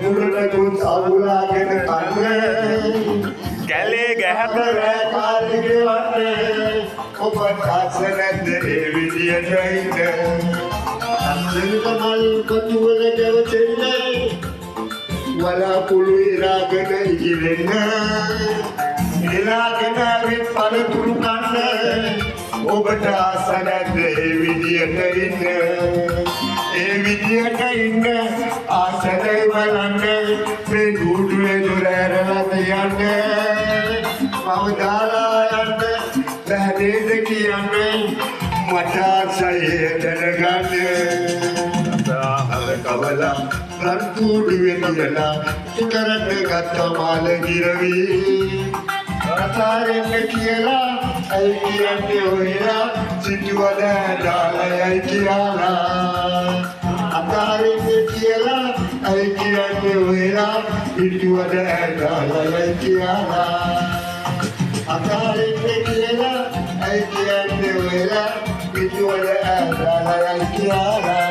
මුරට අවුලාගෙන කන්න කැලේ ගැහැතර කාලෙගේ වන්නේ ඔබ තාස නැද්ද ඒ විදියට ඉන්න අස්සෙන්ට මල් කොතුවල ගැවසෙන්නේ වලාකුළු ඉරාගෙන ඉගෙන්න ඉරාගෙන විත් පළතුරු කන්න ඔබට ආස නැද්ද ඒ විදියට ඉන්න ඒ විදියට ඉන්න ආසනේ බලන්න මේ ගුඩුවේ දොර ඇරලා යන්න මම දාලා යන්න බැහැදේද කියන්නේ මට ආසයි දැනගන්න අර කවලා රන්තුඩුවේ කියලා ඉකරට ගත්ත මාල ගිරවි අතාරෙන්න කියලා ඇයි කියන්නේ ඔයලා සිටුවද දාලයි කියලා අතාරෙන්න කියලා ඇයි කියන්නේ ඔයලා සිටුවද දාලයි කියලා අතාරෙන්න කියලා ඇයි කියන්නේ ඔයලා සිටුවද දාලයි කියලා